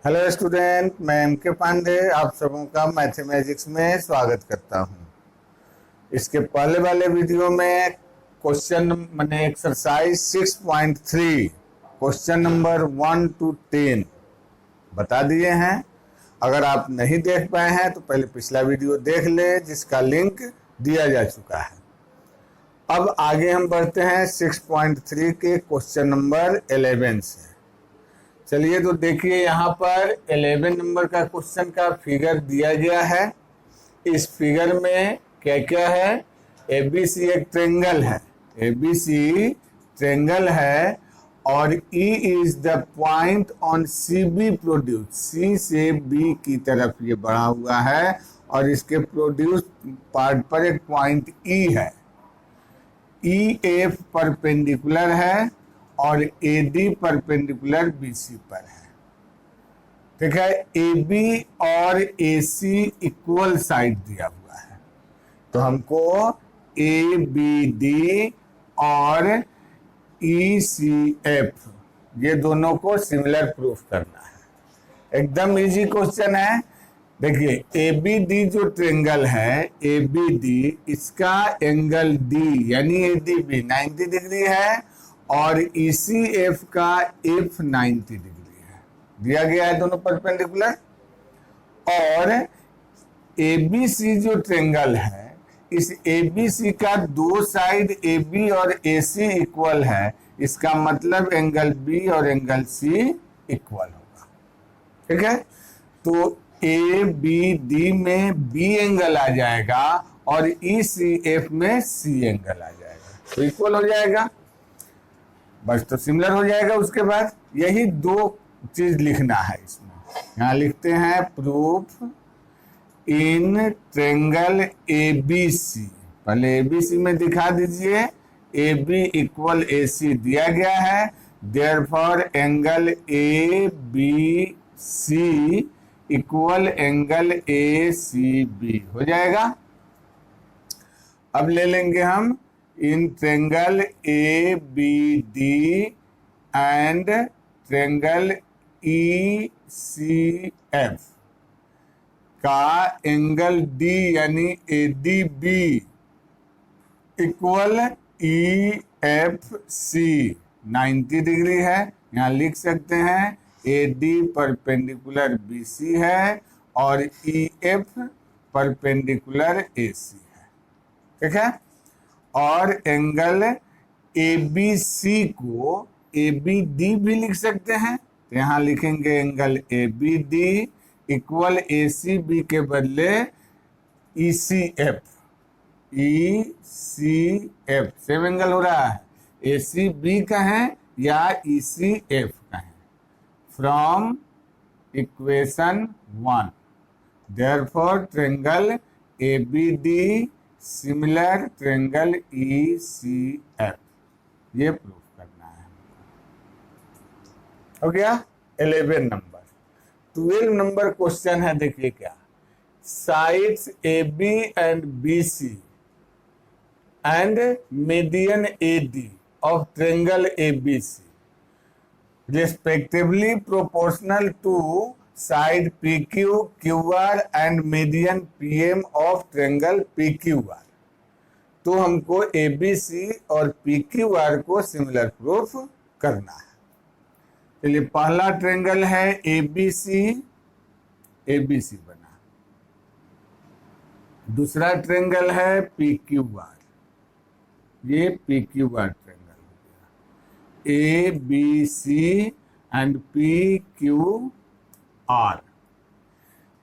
Hello student, मैं M के पांडे आप सबों का मैथमेटिक्स में स्वागत करता हूं। इसके पहले वाले वीडियो में क्वेश्चन मैंने एक्सरसाइज 6.3 क्वेश्चन नंबर 1 to 10 बता दिए हैं। अगर आप नहीं देख पाए हैं तो पहले पिछला वीडियो देख ले, जिसका लिंक दिया जा चुका है। अब आगे हम बढ़ते हैं 6.3 के क्वेश्चन नंबर 11 से। चलिए तो देखिए, यहाँ पर 11 नंबर का क्वेश्चन का फिगर दिया गया है। इस फिगर में क्या क्या है? एबीसी एक ट्रेंगल है, एबीसी ट्रेंगल है और E is the point on C B produce, C से बी की तरफ ये बढ़ा हुआ है और इसके प्रोड्यूस पार्ट पर एक पॉइंट ई है। ई एफ परपेंडिकुलर है और एडी परपेंडिकुलर बीसी पर है। ठीक है, एबी और एसी इक्वल साइड दिया हुआ है, तो हमको ए बी डी और ई सी एफ ये दोनों को सिमिलर प्रूफ करना है। एकदम इजी क्वेश्चन है। देखिए, ए बी डी जो ट्रेंगल है, ए बी डी, इसका एंगल डी यानी ए डी बी 90 डिग्री है और ECF का F 90 डिग्री है, दिया गया है दोनों परपेंडिकुलर। और ABC जो ट्रेंगल है, इस ABC का दो साइड AB और AC इक्वल है, इसका मतलब एंगल B और एंगल C इक्वल होगा। ठीक है, तो ABD में B एंगल आ जाएगा और ECF में C एंगल आ जाएगा, तो इक्वल हो जाएगा, बस तो सिमिलर हो जाएगा। उसके बाद यही दो चीज लिखना है इसमें। यहाँ लिखते हैं प्रूफ इन ट्रेंगल ABC। पहले ABC में दिखा दीजिए, AB इक्वल AC दिया गया है, therefore angle ABC equal angle ACB हो जाएगा। अब ले लेंगे हम in triangle ABD and triangle ECF का एंगल D यानी ADB इक्वल EFC 90 डिग्री है। यहाँ लिख सकते हैं AD परपेंडिकुलर BC है और EF परपेंडिकुलर AC है। ठीक है, और एंगल ABC को ABD भी लिख सकते हैं, तो यहाँ लिखेंगे एंगल ABD इक्वल ACB के बदले ECF, ECF सेम एंगल हो रहा है, ACB का है या ECF का है, from equation 1। Therefore triangle ABD similar triangle ECF, ये प्रूफ करना है। हो गया 11 नंबर। 12 नंबर क्वेश्चन है, देखिए क्या, sides AB and BC and median AD of triangle ABC respectively proportional to side PQ, QR and median PM of triangle PQR। तो हमको ABC और PQR को सिमिलर प्रूफ करना है। चलिए, पहला ट्रायंगल है ABC, ABC बना। दूसरा ट्रायंगल है PQR, ये PQR ट्रायंगल हो गया। ABC एंड PQR,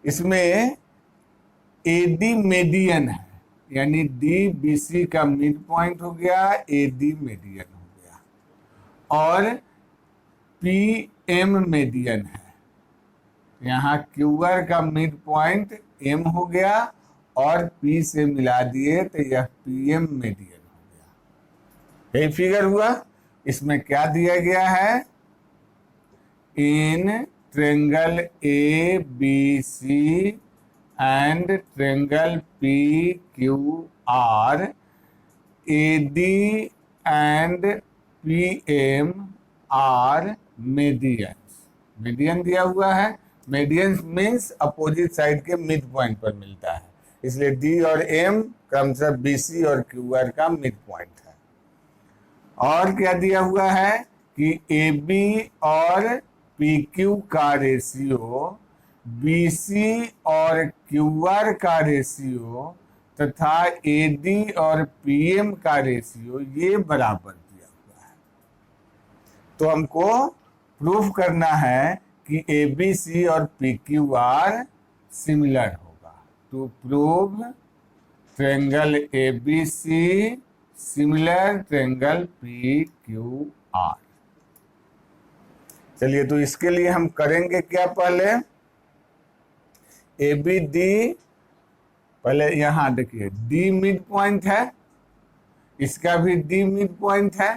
इसमें AD मीडियन है, यानी DBC का मिड पॉइंट हो गया, AD मीडियन हो गया, और PM मीडियन है। यहाँ QR का मिड पॉइंट M हो गया और P से मिला दिए तो यह PM मीडियन हो गया। यही फिगर हुआ। इसमें क्या दिया गया है? In triangle ABC and triangle PQR AD and PM are median, median दिया हुआ है, मीडियन मीन्स अपोजिट साइड के मिड पॉइंट पर मिलता है, इसलिए डी और एम क्रमशः बीसी और क्यूआर का मिड पॉइंट है। और क्या दिया हुआ है कि ए बी और पी क्यू का रेशियो, बीसी और क्यूआर का रेशियो तथा एडी और पीएम का रेशियो ये बराबर दिया हुआ है। तो हमको प्रूफ करना है कि ए बी सी और पी क्यू आर सिमिलर होगा। To prove triangle A B C similar triangle P Q R. चलिए, तो इसके लिए हम करेंगे क्या, पहले ए बी डी, पहले यहां देखिए डी मिड पॉइंट है, इसका भी डी मिड पॉइंट है,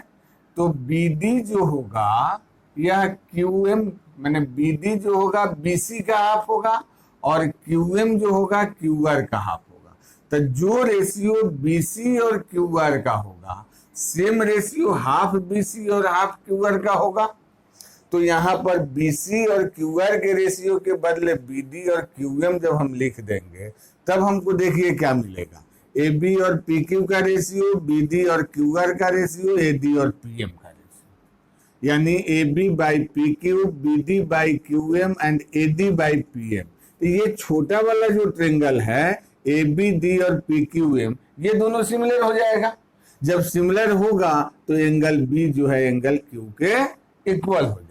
तो बी डी जो होगा यह क्यू एम मैंने बी डी जो होगा बीसी का हाफ होगा और क्यू एम जो होगा क्यू आर का हाफ होगा। तो जो रेशियो बीसी और क्यू आर का होगा सेम रेशियो हाफ बीसी और हाफ क्यू आर का होगा। तो यहाँ पर बीसी और क्यूआर के रेशियो के बदले बीडी और क्यूएम जब हम लिख देंगे तब हमको देखिए क्या मिलेगा, ए बी और पी क्यू का रेशियो, बीडी और क्यूआर का रेशियो, एडी और पीएम का रेशियो, यानी A B by P Q, BD by QM and AD by PM. तो ये छोटा वाला जो ट्रायंगल है ए बी डी और पी क्यू एम, ये दोनों सिमिलर हो जाएगा। जब सिमिलर होगा तो एंगल बी जो है एंगल क्यू के इक्वल हो जाएगा।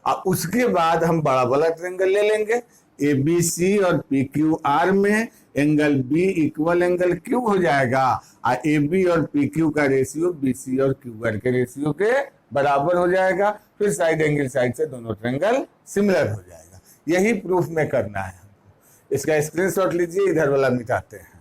अब उसके बाद हम बड़ा वाला ट्रायंगल ले लेंगे, ए बी सी और पी क्यू आर में angle B equal angle Q हो जाएगा और ए बी और पी क्यू का रेशियो बी सी और क्यू आर के रेशियो के बराबर हो जाएगा। फिर साइड एंगल साइड से दोनों ट्रायंगल सिमिलर हो जाएगा। यही प्रूफ में करना है हमको। इसका स्क्रीनशॉट लीजिए, इधर वाला मिटाते हैं।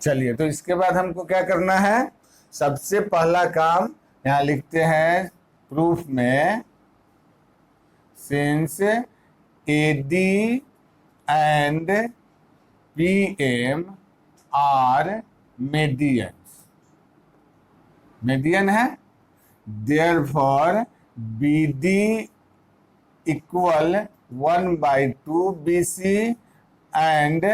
चलिए, तो इसके बाद हमको क्या करना है, सबसे पहला काम यहां लिखते हैं प्रूफ में, since AD and PM are medians, median है, therefore BD equal 1/2 BC and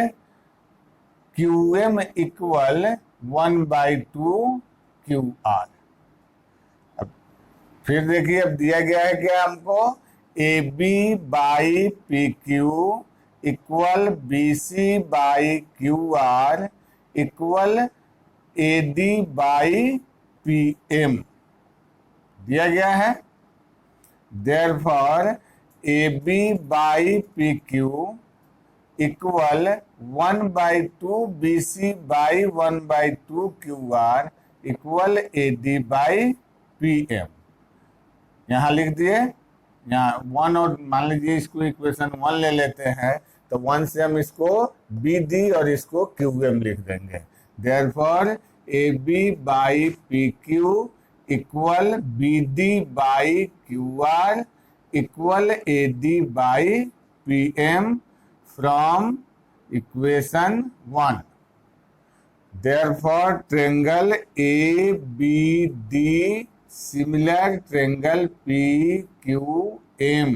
QM equal 1/2 QR। अब फिर देखिए, अब दिया गया है क्या हमको, A B by P Q equal B C by Q R equal A D by P M दिया गया है। Therefore A B by P Q equal 1/2 BC by 1/2 QR equal AD by PM। यहाँ लिख दिए, यहाँ 1 और मान लीजिए इसको इक्वेशन 1 ले लेते हैं, तो 1 से हम इसको BD और इसको QM लिख देंगे। Therefore AB by PQ equal BD by QR equal AD by PM from equation 1। Therefore triangle ABD similar triangle PQM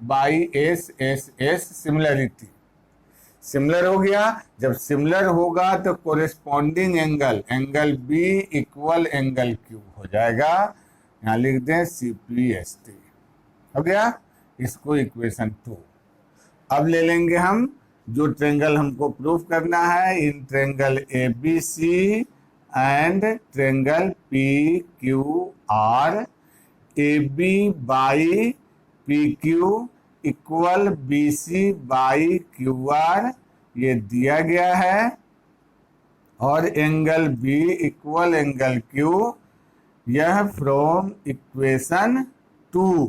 by SSS similarity। Similar हो गया। जब सिमिलर होगा तो corresponding angle, angle B equal angle Q हो जाएगा। यहाँ लिख दें CPST, हो गया। इसको इक्वेशन 2। अब ले लेंगे हम जो ट्रायंगल हमको प्रूफ करना है, in triangle ABC and triangle PQR, AB by PQ equal BC by QR ये दिया गया है, और angle B equal angle Q यह from equation 2।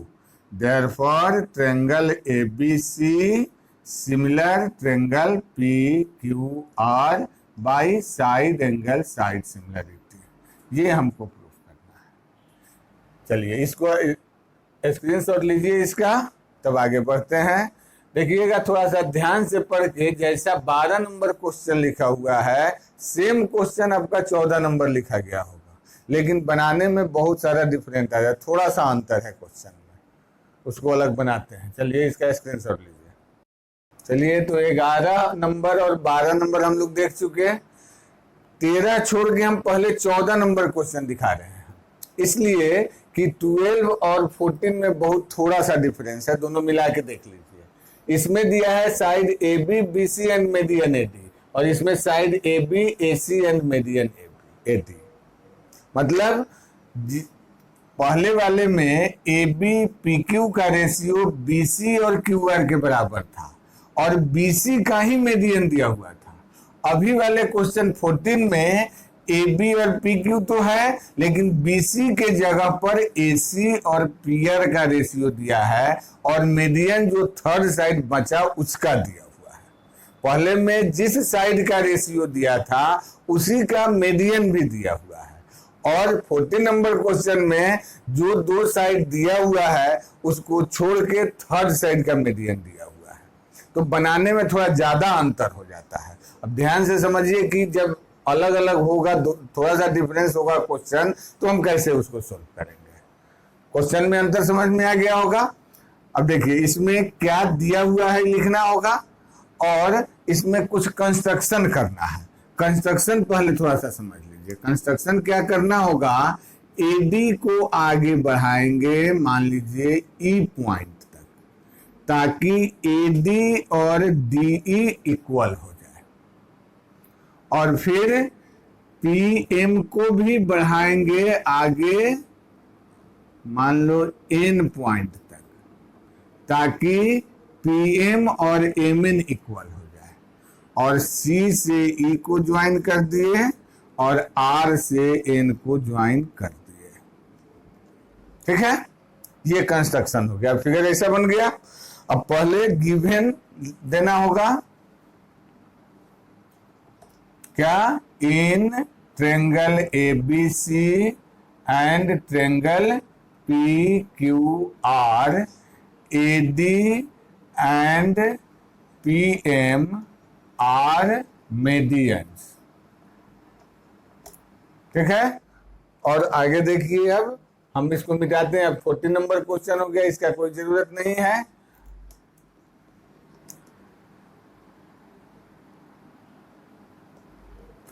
Therefore triangle ABC similar triangle PQR by side angle side similarity, ये हमको proof करना है। चलिए इसको स्क्रीनशॉट लीजिए इसका, तब आगे बढ़ते हैं। देखिएगा थोड़ा सा ध्यान से पढ़ के, जैसा 12 नंबर क्वेश्चन लिखा हुआ है सेम क्वेश्चन आपका 14 नंबर लिखा गया होगा, लेकिन बनाने में बहुत सारा डिफरेंट आ जाए, थोड़ा सा अंतर है क्वेश्चन में, उसको अलग बनाते हैं। चलिए इसका स्क्रीनशॉट लीजिए। चलिए तो 11 नंबर और 12 नंबर हम लोग देख चुके हैं, 13 छोड़ के हम पहले 14 नंबर क्वेश्चन दिखा रहे हैं, इसलिए कि 12 और 14 में बहुत थोड़ा सा डिफरेंस है, दोनों मिला के देख लीजिए। इसमें दिया है side A B B C and median A D, और इसमें side A B A C and median A D. मतलब पहले वाले में ए बी पी क्यू का रेशियो बी सी और क्यू आर के बराबर था, और बी सी का ही मीडियन दिया हुआ था। अभी वाले क्वेश्चन 14 में ए बी और पी क्यू तो है, लेकिन बी सी के जगह पर ए सी और पी आर का रेशियो दिया है, और मीडियन जो थर्ड साइड बचा उसका दिया हुआ है। पहले में जिस साइड का रेशियो दिया था उसी का मीडियन भी दिया हुआ है, और 14 नंबर क्वेश्चन में जो दो साइड दिया हुआ है उसको छोड़ के थर्ड साइड का मीडियन दिया हुआ है, तो बनाने में थोड़ा ज्यादा अंतर हो जाता है। अब ध्यान से समझिए कि जब अलग अलग होगा, थोड़ा सा डिफरेंस होगा क्वेश्चन, तो हम कैसे उसको सोल्व करेंगे। क्वेश्चन में अंतर समझ में आ गया होगा। अब देखिए इसमें क्या दिया हुआ है लिखना होगा, और इसमें कुछ कंस्ट्रक्शन करना है। कंस्ट्रक्शन पहले थोड़ा सा समझ लीजिए। कंस्ट्रक्शन क्या करना होगा, एडी को आगे बढ़ाएंगे मान लीजिए ई पॉइंट तक, ताकि एडी और डीई इक्वल हो, और फिर पी एम को भी बढ़ाएंगे आगे मान लो एन पॉइंट तक, ताकि पी एम और एम एन इक्वल हो जाए, और सी से ई को ज्वाइन कर दिए और आर से एन को ज्वाइन कर दिए। ठीक है, ये कंस्ट्रक्शन हो गया, फिगर ऐसा बन गया। अब पहले गिवन देना होगा क्या, in triangle A B C and triangle P Q R A D and P M are medians. ठीक है, और आगे देखिए, अब हम इसको मिटाते हैं। अब 14 नंबर क्वेश्चन हो गया, इसका कोई जरूरत नहीं है।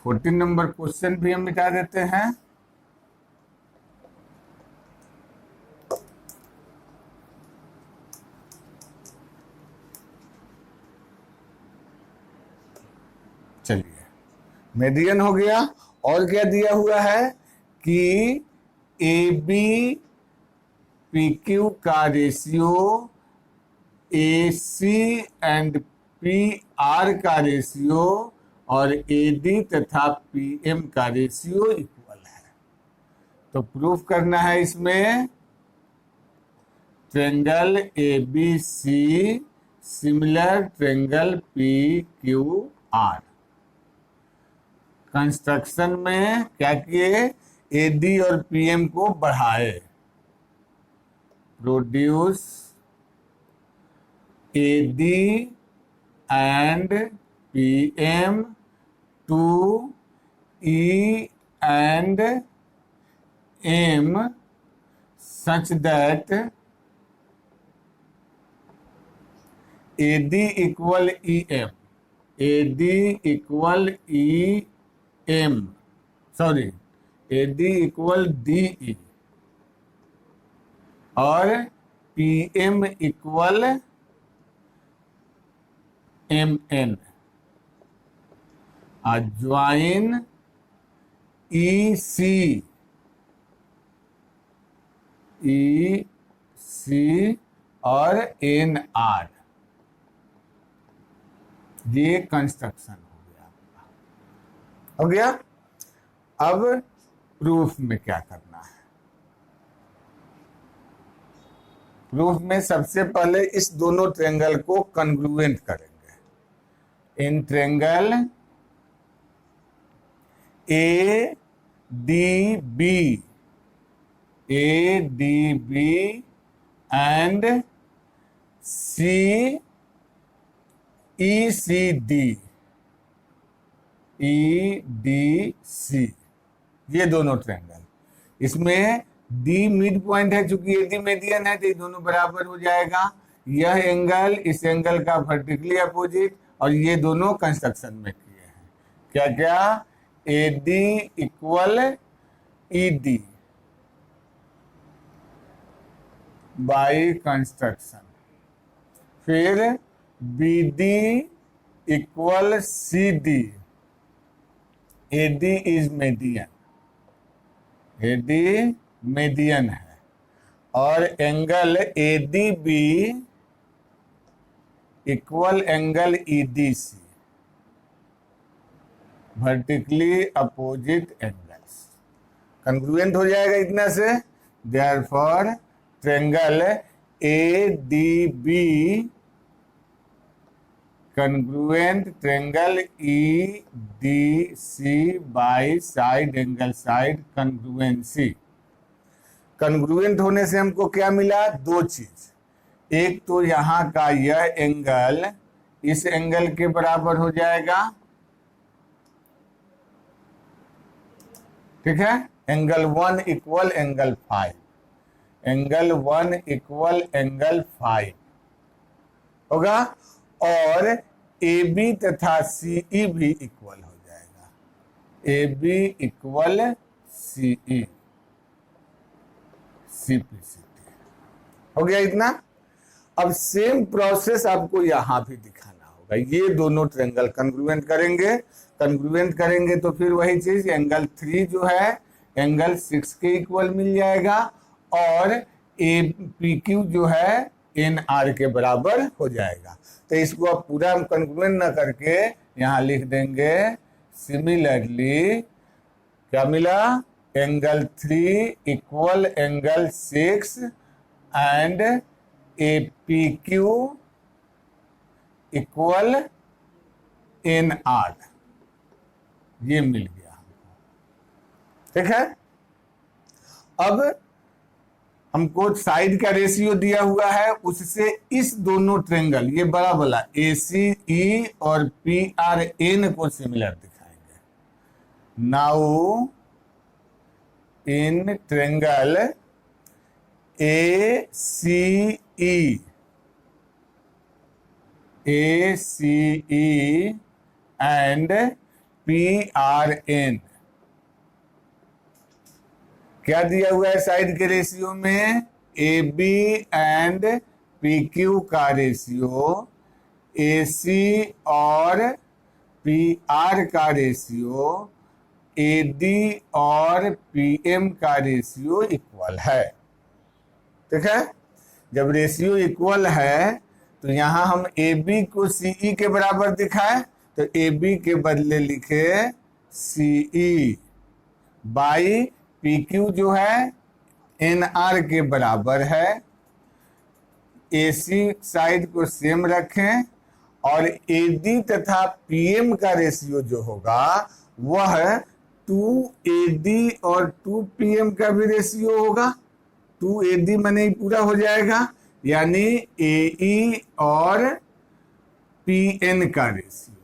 फोर्टीन नंबर क्वेश्चन भी हम मिटा देते हैं। चलिए मीडियन हो गया, और क्या दिया हुआ है कि ए बी पी क्यू का ratio A C and P R का रेशियो और एडी तथा पीएम का रेशियो इक्वल है। तो प्रूफ करना है इसमें triangle A B C similar triangle P Q R. Construction में क्या किए, एडी और पीएम को बढ़ाए, produce AD and PM to E and M such that AD equal EM, AD equal EM, sorry, AD equal DE और PM equal MN। Join E सी और N R. ये construction हो गया। अब प्रूफ में क्या करना है। प्रूफ में सबसे पहले इस दोनों ट्रेंगल को कन्ग्रुएंट करेंगे। In triangle A D B, ADB and CECD, EDC, ये दोनों ट्रायंगल। इसमें डी मिड पॉइंट है, चूंकि एडी मीडियन है तो ये दोनों बराबर हो जाएगा। यह एंगल इस एंगल का वर्टिकली अपोजिट, और ये दोनों कंस्ट्रक्शन में किए हैं। क्या क्या? AD equal ED by construction, फिर BD equal CD, AD is median, AD median है, और angle ADB equal angle EDC, vertically opposite angles. Congruent हो जाएगा इतना से। Therefore triangle ADB congruent triangle EDC by side angle side congruency। congruent होने से हमको क्या मिला? दो चीज। एक तो यहाँ का यह एंगल इस एंगल के बराबर हो जाएगा, ठीक है। Angle 1 equal angle 5, angle 1 equal angle 5 होगा, और AB तथा CE भी इक्वल हो जाएगा, AB इक्वल CE, CPCT हो गया इतना। अब सेम प्रोसेस आपको यहां भी दिखाना होगा। ये दोनों ट्रायंगल कंग्रुएंट करेंगे, कंग्रुएंट करेंगे तो फिर वही चीज एंगल 3 जो है एंगल 6 के इक्वल मिल जाएगा, और APQ जो है NR के बराबर हो जाएगा। तो इसको अब पूरा हम कंग्रुएंट न करके यहाँ लिख देंगे सिमिलरली, क्या मिला? Angle 3 equal angle 6 and APQ equal NR, ये मिल गया हमको, ठीक है। अब हमको साइड का रेशियो दिया हुआ है, उससे इस दोनों ट्रायंगल, ये बड़ा वाला ACE और PRN को सिमिलर दिखाएंगे। Now in triangle ACE and PRN क्या दिया हुआ है साइड के रेशियो में? AB एंड PQ का रेशियो, AC और PR का रेशियो, AD और PM का रेशियो इक्वल है, ठीक है। जब रेशियो इक्वल है तो यहां हम AB को CE के बराबर दिखाए, तो AB के बदले लिखे CE बाई PQ जो है NR के बराबर है। AC साइड को सेम रखें, और AD तथा PM का रेशियो जो होगा वह 2AD और 2PM का भी रेशियो होगा। 2AD माने पूरा हो जाएगा, यानी AE और PN का रेशियो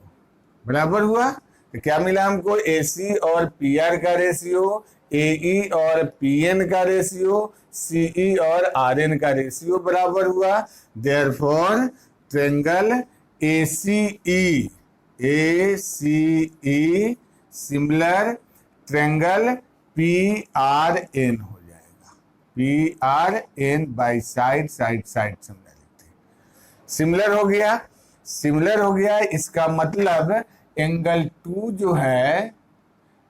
बराबर हुआ। तो क्या मिला हमको? AC और PR का रेशियो, AE और PN का रेशियो, CE और RN का रेशियो बराबर हुआ। Therefore triangle ACE similar triangle PRN हो जाएगा। PRN by side, side similarity, similar हो गया। सिमिलर हो गया इसका मतलब एंगल 2 जो है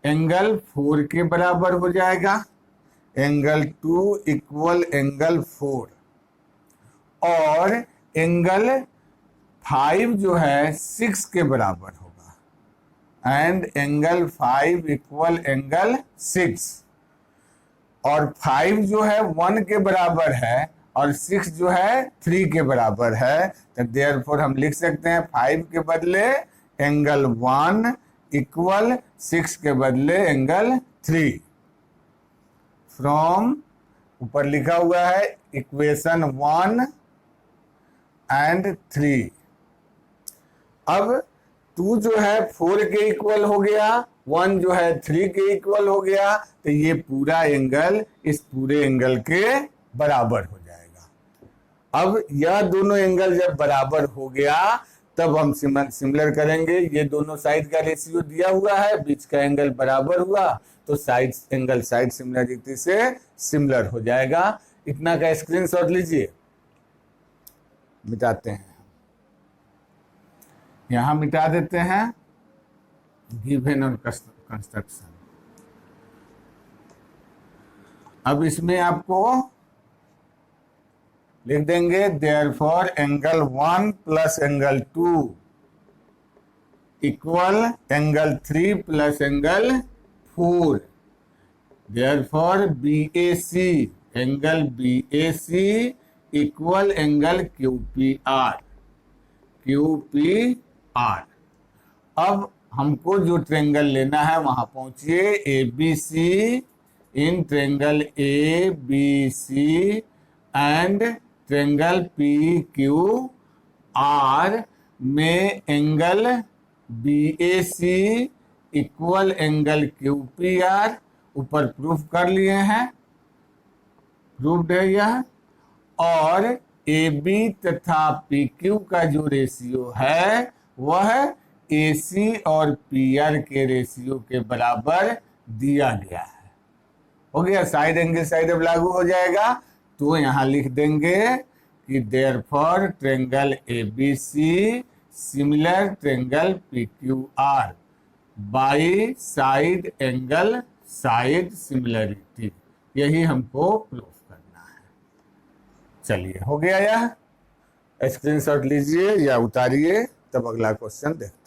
एंगल 4 के बराबर हो जाएगा। एंगल 2 इक्वल एंगल 4, और एंगल 5 जो है 6 के बराबर होगा, एंड एंगल 5 इक्वल एंगल 6, और 5 जो है 1 के बराबर है, और 6 जो है 3 के बराबर है। तो देयरफॉर हम लिख सकते हैं 5 के बदले एंगल 1 इक्वल 6 के बदले एंगल 3। फ्रॉम ऊपर लिखा हुआ है इक्वेशन 1 एंड 3। अब 2 जो है 4 के इक्वल हो गया, 1 जो है 3 के इक्वल हो गया, तो ये पूरा एंगल इस पूरे एंगल के बराबर हो जाएगा। अब यह दोनों एंगल जब बराबर हो गया तब हम सिमिलर करेंगे। ये दोनों साइड का रेशियो दिया हुआ है, बीच का एंगल बराबर हुआ तो साइड एंगल साइड सिमिलरिटी से सिमिलर हो जाएगा। इतना का स्क्रीनशॉट लीजिए, मिटाते हैं, यहां मिटा देते हैं गिवन और कंस्ट्रक्शन। अब इसमें आपको लिख देंगे therefore angle 1 plus angle 2 equal angle 3 plus angle 4। Therefore BAC angle BAC equal angle QPR। अब हमको जो ट्रेंगल लेना है वहां पहुंचिए। ABC in triangle ABC and triangle PQR में angle BAC equal angle QPR ऊपर प्रूफ कर लिए हैं, प्रूफ्ड है यह। और AB तथा PQ का जो रेशियो है वह AC और PR के रेशियो के बराबर दिया गया है। हो गया, साइड एंगल साइड अब लागू हो जाएगा। तो यहां लिख देंगे कि therefore triangle ABC similar triangle PQR by side angle side similarity. यही हमको प्रूफ करना है। चलिए, हो गया यह। स्क्रीनशॉट लीजिए या उतारिए, तब अगला क्वेश्चन देखते हैं।